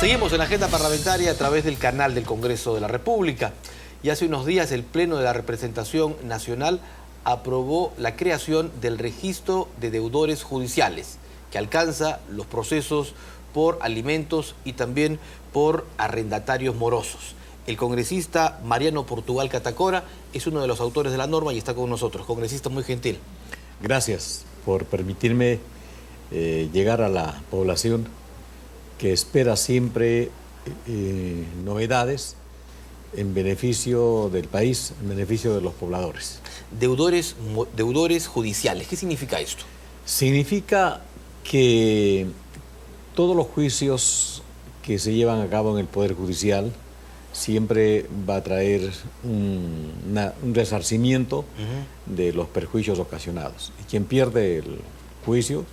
Seguimos en la agenda parlamentaria a través del canal del Congreso de la República. Y hace unos días el Pleno de la Representación Nacional aprobó la creación del registro de deudores judiciales, que alcanza los procesos por alimentos y también por arrendatarios morosos. El congresista Mariano Portugal Catacora es uno de los autores de la norma y está con nosotros. Congresista muy gentil. Gracias por permitirme llegar a la población que espera siempre novedades en beneficio del país, en beneficio de los pobladores. Deudores judiciales, ¿qué significa esto? Significa que todos los juicios que se llevan a cabo en el Poder Judicial siempre va a traer un resarcimiento de los perjuicios ocasionados. Y quien pierde el juicio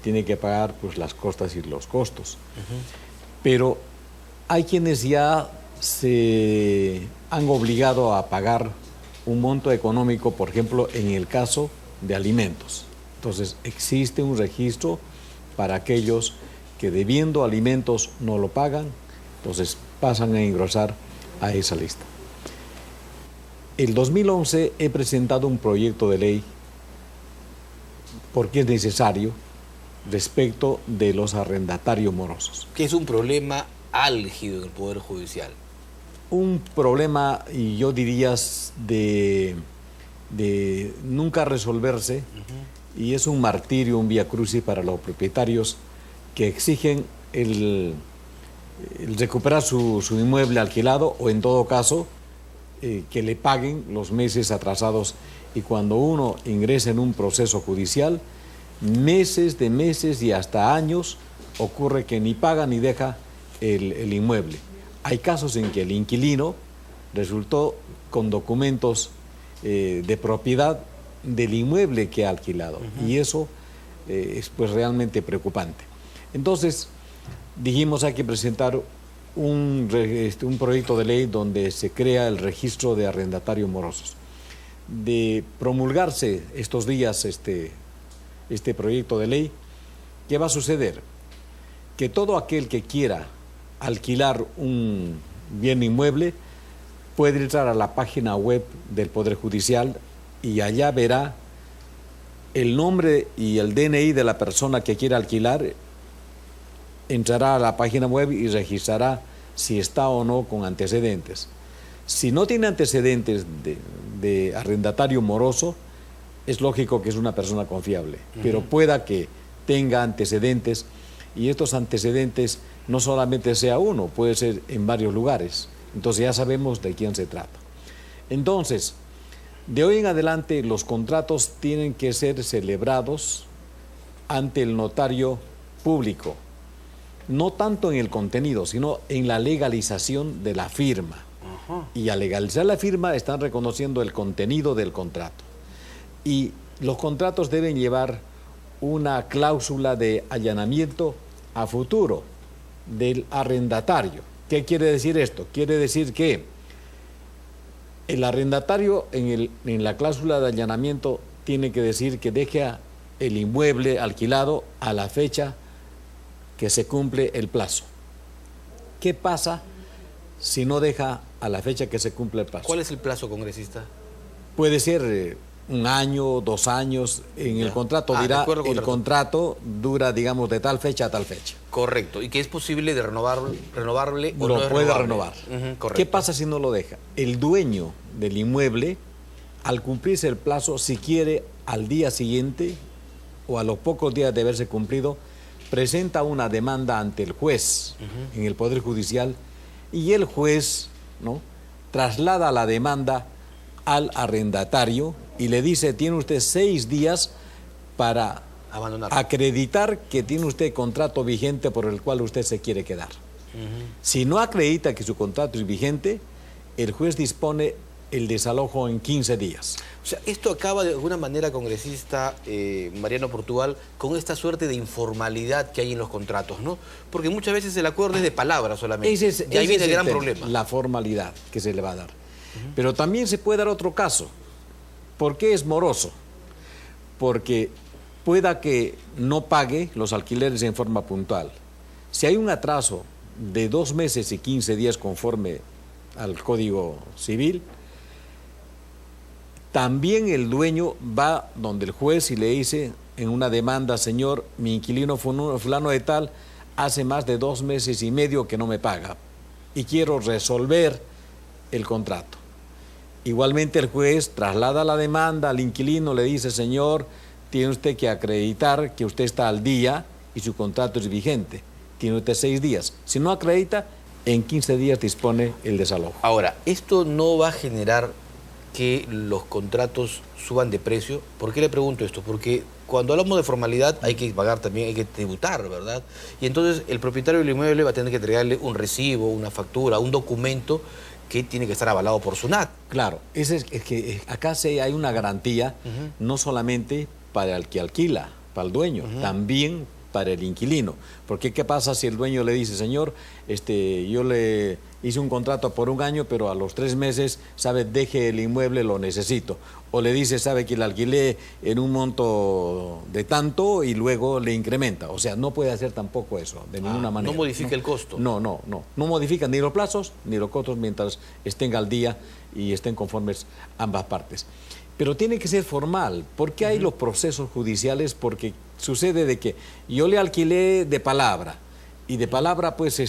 tiene que pagar pues, las costas y los costos. Pero hay quienes ya se han obligado a pagar un monto económico, por ejemplo, en el caso de alimentos. Entonces, existe un registro para aquellos que debiendo alimentos no lo pagan, entonces pasan a ingresar a esa lista. El 2011 he presentado un proyecto de ley porque es necesario respecto de los arrendatarios morosos. Que es un problema álgido en el Poder Judicial. Un problema, y yo diría, de nunca resolverse, y es un martirio, un vía crucis para los propietarios que exigen el recuperar su inmueble alquilado o en todo caso que le paguen los meses atrasados. Y cuando uno ingresa en un proceso judicial, meses de meses y hasta años ocurre que ni paga ni deja el inmueble. Hay casos en que el inquilino resultó con documentos de propiedad del inmueble que ha alquilado y eso es pues realmente preocupante. Entonces dijimos hay que presentar un proyecto de ley donde se crea el registro de arrendatarios morosos. De promulgarse estos días este proyecto de ley, ¿qué va a suceder? Que todo aquel que quiera alquilar un bien inmueble puede entrar a la página web del Poder Judicial y allá verá el nombre y el DNI de la persona que quiere alquilar, entrará a la página web y registrará si está o no con antecedentes. Si no tiene antecedentes de arrendatario moroso, es lógico que es una persona confiable, pero pueda que tenga antecedentes y estos antecedentes no solamente sea uno, puede ser en varios lugares. Entonces ya sabemos de quién se trata. Entonces, de hoy en adelante los contratos tienen que ser celebrados ante el notario público, no tanto en el contenido, sino en la legalización de la firma. Y al legalizar la firma están reconociendo el contenido del contrato. Y los contratos deben llevar una cláusula de allanamiento a futuro del arrendatario. ¿Qué quiere decir esto? Quiere decir que el arrendatario en la cláusula de allanamiento tiene que decir que deja el inmueble alquilado a la fecha que se cumple el plazo. ¿Qué pasa si no deja a la fecha que se cumple el plazo? ¿Cuál es el plazo, congresista? Puede ser 1 año, 2 años. En el contrato dirá, el contrato dura, digamos, de tal fecha a tal fecha. Correcto. ¿Y que es posible de renovable o lo no es puede renovable? renovar. Correcto. ¿Qué pasa si no lo deja? El dueño del inmueble, al cumplirse el plazo, si quiere, al día siguiente o a los pocos días de haberse cumplido, presenta una demanda ante el juez en el Poder Judicial y el juez, ¿no?, traslada la demanda al arrendatario y le dice, tiene usted 6 días para acreditar que tiene usted contrato vigente por el cual usted se quiere quedar. Si no acredita que su contrato es vigente, el juez dispone el desalojo en 15 días. O sea, esto acaba de alguna manera, congresista Mariano Portugal, con esta suerte de informalidad que hay en los contratos, ¿no? Porque muchas veces el acuerdo es de palabras solamente. Y ahí viene el gran problema. La formalidad que se le va a dar. Pero también se puede dar otro caso. ¿Por qué es moroso? Porque pueda que no pague los alquileres en forma puntual. Si hay un atraso de 2 meses y 15 días conforme al Código Civil, también el dueño va donde el juez y le dice en una demanda: señor, mi inquilino fulano de tal hace más de 2 meses y medio que no me paga y quiero resolver el contrato. Igualmente el juez traslada la demanda al inquilino, le dice: señor, tiene usted que acreditar que usted está al día y su contrato es vigente. Tiene usted 6 días. Si no acredita, en 15 días dispone el desalojo. Ahora, ¿esto no va a generar que los contratos suban de precio? ¿Por qué le pregunto esto? Porque cuando hablamos de formalidad hay que pagar también, hay que tributar, ¿verdad? Y entonces el propietario del inmueble va a tener que entregarle un recibo, una factura, un documento que tiene que estar avalado por SUNAT. Claro, es que acá hay una garantía, no solamente para el que alquila, para el dueño, también para el inquilino. Porque ¿qué pasa si el dueño le dice: señor, yo le hice un contrato por 1 año, pero a los 3 meses, sabe, deje el inmueble, lo necesito? O le dice: sabe que le alquilé en un monto de tanto y luego le incrementa. O sea, no puede hacer tampoco eso, de ninguna manera. No modifica el costo. No modifica ni los plazos ni los costos mientras estén al día y estén conformes ambas partes. Pero tiene que ser formal. ¿Por qué hay los procesos judiciales? Porque sucede de que yo le alquilé de palabra, y de palabra pues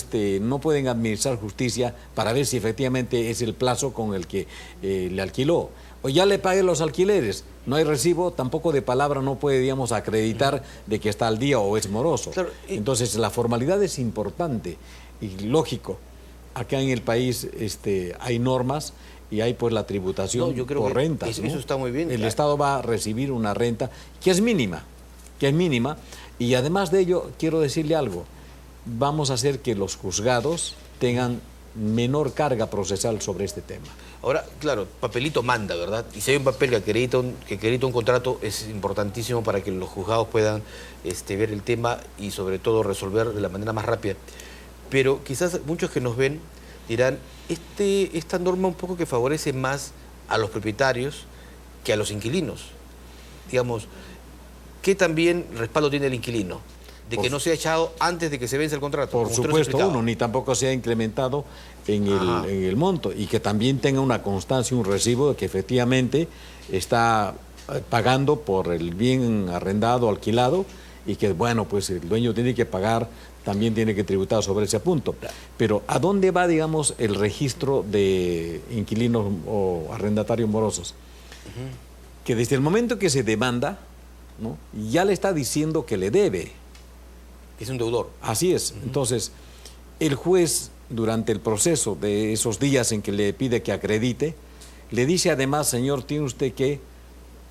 no pueden administrar justicia para ver si efectivamente es el plazo con el que le alquiló. O ya le pagué los alquileres, no hay recibo, tampoco de palabra no puede, digamos, acreditar de que está al día o es moroso. Claro, entonces la formalidad es importante y lógico. Acá en el país hay normas y hay pues la tributación por rentas. Eso está muy bien. El Estado va a recibir una renta que es mínima, y además de ello quiero decirle algo: vamos a hacer que los juzgados tengan menor carga procesal sobre este tema. Ahora, claro, papelito manda, ¿verdad? Y si hay un papel que acredita un contrato, es importantísimo para que los juzgados puedan ver el tema y sobre todo resolver de la manera más rápida. Pero quizás muchos que nos ven dirán: esta norma un poco que favorece más a los propietarios que a los inquilinos. Digamos, ¿qué también respaldo tiene el inquilino? De que no sea echado antes de que se vence el contrato. Por supuesto, ni tampoco se ha incrementado en el monto, y que también tenga una constancia, un recibo de que efectivamente está pagando por el bien arrendado, alquilado, y que, bueno, pues el dueño tiene que pagar, también tiene que tributar sobre ese punto. Pero ¿a dónde va, digamos, el registro de inquilinos o arrendatarios morosos? Que desde el momento que se demanda, ¿no?, ya le está diciendo que le debe. Es un deudor. Así es. Entonces, el juez, durante el proceso de esos días en que le pide que acredite, le dice además: señor, tiene usted que,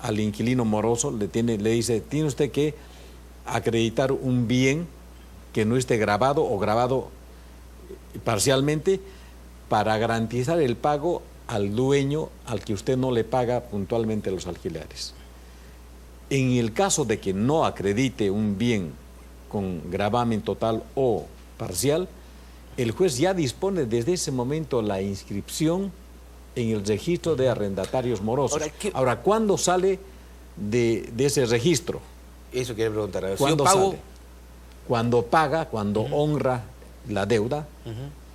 al inquilino moroso, le dice: tiene usted que acreditar un bien que no esté grabado o grabado parcialmente, para garantizar el pago al dueño al que usted no le paga puntualmente los alquileres. En el caso de que no acredite un bien con gravamen total o parcial, el juez ya dispone desde ese momento la inscripción en el registro de arrendatarios morosos. Ahora, ¿cuándo sale de ese registro? Eso quería preguntar. A ver, ¿cuándo si yo pago? sale? Cuando paga, cuando honra la deuda,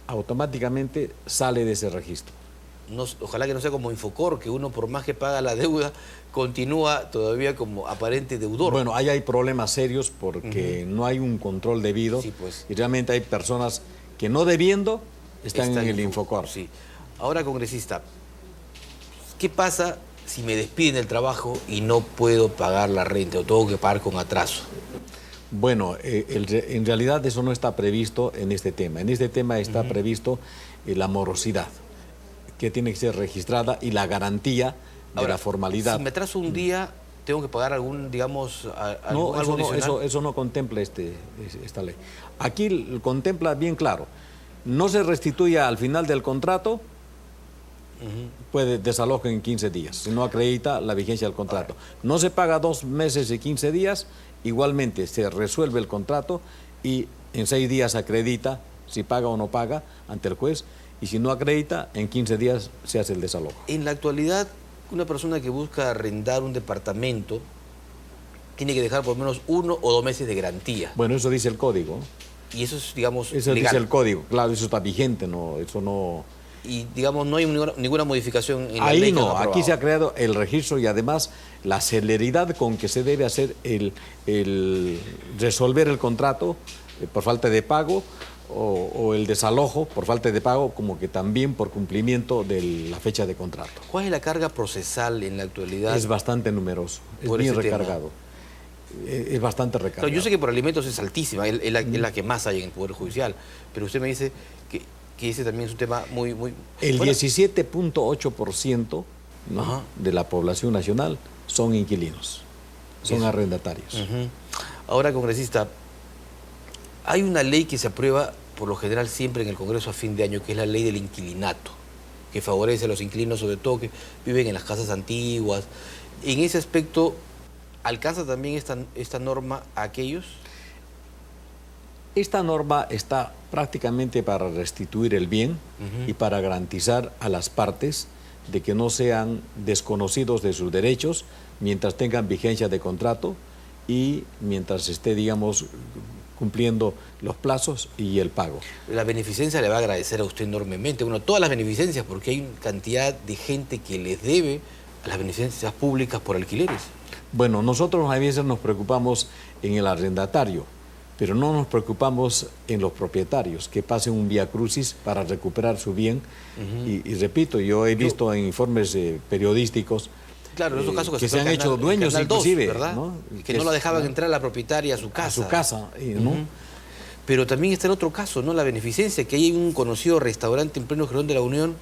automáticamente sale de ese registro. No, ojalá que no sea como Infocor, que uno, por más que paga la deuda, continúa todavía como aparente deudor. Bueno, ahí hay problemas serios porque no hay un control debido, sí, pues. Y realmente hay personas que, no debiendo, están en el Infocor. Sí. Ahora, congresista, ¿qué pasa si me despiden del trabajo y no puedo pagar la renta o tengo que pagar con atraso? Bueno, en realidad eso no está previsto en este tema. En este tema está previsto la morosidad, que tiene que ser registrada, y la garantía de la formalidad. Si me atraso un día, ¿tengo que pagar algún, digamos, algo adicional? Eso no contempla esta ley. Aquí contempla bien claro: no se restituye al final del contrato, puede desalojo en 15 días, si no acredita la vigencia del contrato. No se paga 2 meses y 15 días, igualmente se resuelve el contrato y en 6 días acredita si paga o no paga ante el juez, y si no acredita, en 15 días se hace el desalojo. En la actualidad, una persona que busca arrendar un departamento tiene que dejar por lo menos 1 o 2 meses de garantía. Bueno, eso dice el código. Y eso es, digamos, Eso legal. dice el código, claro, eso está vigente, no, eso no... Y, digamos, no hay ninguna modificación en la Ahí ley que han no, aquí aprobado. se ha creado el registro y además la celeridad con que se debe hacer el resolver el contrato por falta de pago o el desalojo por falta de pago, como que también por cumplimiento de la fecha de contrato. ¿Cuál es la carga procesal en la actualidad? Es bastante numeroso, es Por bien ese tema. recargado. Es bastante recargado. Claro, yo sé que por alimentos es altísima, es la que más hay en el Poder Judicial, pero usted me dice que ese también es un tema muy... El bueno, 17.8%, ¿no?, Ajá. de la población nacional son inquilinos, son Eso. arrendatarios. Ujú. Ahora, congresista, hay una ley que se aprueba por lo general siempre en el Congreso a fin de año, que es la ley del inquilinato, que favorece a los inquilinos, sobre todo que viven en las casas antiguas. En ese aspecto, ¿alcanza también esta norma a aquellos? Esta norma está prácticamente para restituir el bien y para garantizar a las partes de que no sean desconocidos de sus derechos mientras tengan vigencia de contrato y mientras esté, digamos, cumpliendo los plazos y el pago. La beneficencia le va a agradecer a usted enormemente. Bueno, todas las beneficencias, porque hay una cantidad de gente que les debe a las beneficencias públicas por alquileres. Bueno, nosotros a veces nos preocupamos en el arrendatario, pero no nos preocupamos en los propietarios, que pasen un vía crucis para recuperar su bien. Y repito, yo he visto en informes periodísticos Claro, en esos casos que se han fue hecho el dueños Canal 2, inclusive, ¿verdad? ¿no? Que no la dejaban ¿no?, entrar a la propietaria a su casa. a su casa, ¿no? Ujú. Pero también está el otro caso, ¿no? La beneficencia, que hay un conocido restaurante en pleno Girón de la Unión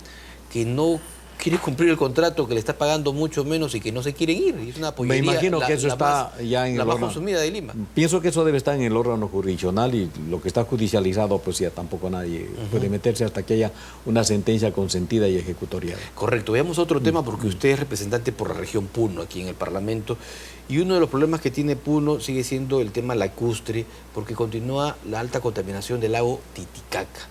que no quiere cumplir el contrato, que le está pagando mucho menos y que no se quieren ir. Y es una Me pollería, imagino que eso está ya en la el más órgano. consumida de Lima. Pienso que eso debe estar en el órgano jurisdiccional y lo que está judicializado, pues ya tampoco nadie puede meterse hasta que haya una sentencia consentida y ejecutoriada. Correcto. Veamos otro tema, porque usted es representante por la región Puno aquí en el Parlamento, y uno de los problemas que tiene Puno sigue siendo el tema lacustre, porque continúa la alta contaminación del lago Titicaca.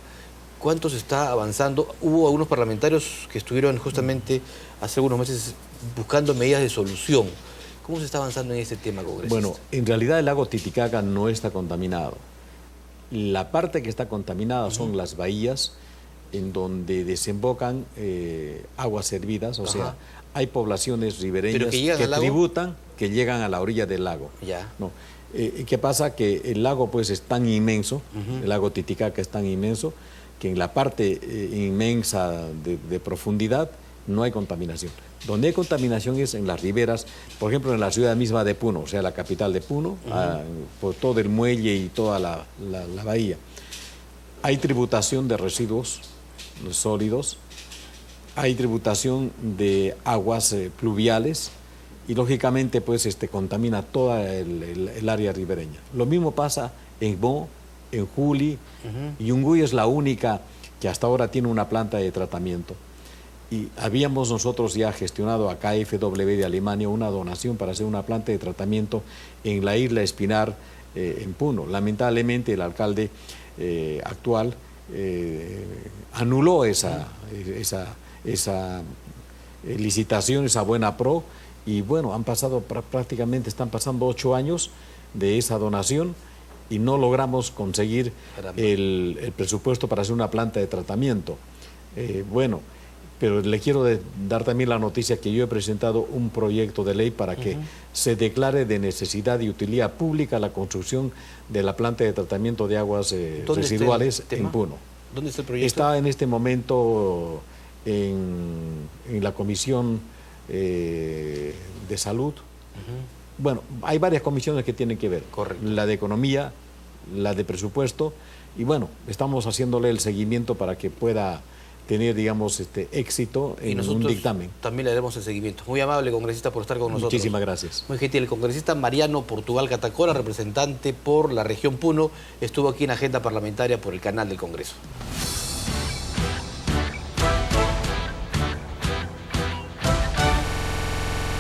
¿Cuánto se está avanzando? Hubo algunos parlamentarios que estuvieron justamente hace algunos meses buscando medidas de solución. ¿Cómo se está avanzando en ese tema, congresista? Bueno, en realidad el lago Titicaca no está contaminado. La parte que está contaminada son las bahías en donde desembocan aguas hervidas, o sea, hay poblaciones ribereñas que tributan, que llegan a la orilla del lago. Ya. No. ¿Qué pasa? Que el lago pues es tan inmenso, el lago Titicaca es tan inmenso, que en la parte inmensa de profundidad no hay contaminación. Donde hay contaminación es en las riberas, por ejemplo, en la ciudad misma de Puno, o sea, la capital de Puno, por todo el muelle y toda la bahía. Hay tributación de residuos sólidos, hay tributación de aguas pluviales y, lógicamente, pues contamina toda el área ribereña. Lo mismo pasa en Mo, en Juli. Yunguy es la única que hasta ahora tiene una planta de tratamiento. Y habíamos nosotros ya gestionado a KfW de Alemania una donación para hacer una planta de tratamiento en la isla Espinar, en Puno. Lamentablemente el alcalde actual anuló esa licitación, esa buena pro, y bueno, prácticamente están pasando 8 años de esa donación y no logramos conseguir el presupuesto para hacer una planta de tratamiento. Bueno, pero le quiero dar también la noticia que yo he presentado un proyecto de ley para que se declare de necesidad y utilidad pública la construcción de la planta de tratamiento de aguas residuales en Puno. ¿Dónde está el proyecto? Está en este momento en la Comisión de Salud. Bueno, hay varias comisiones que tienen que ver. Correcto. La de Economía, la de Presupuesto, y bueno, estamos haciéndole el seguimiento para que pueda tener, digamos, éxito en un dictamen. También le daremos el seguimiento. Muy amable, congresista, por estar con nosotros. Muchísimas gracias. Muy gentil. El congresista Mariano Portugal Catacora, representante por la región Puno, estuvo aquí en Agenda Parlamentaria por el canal del Congreso.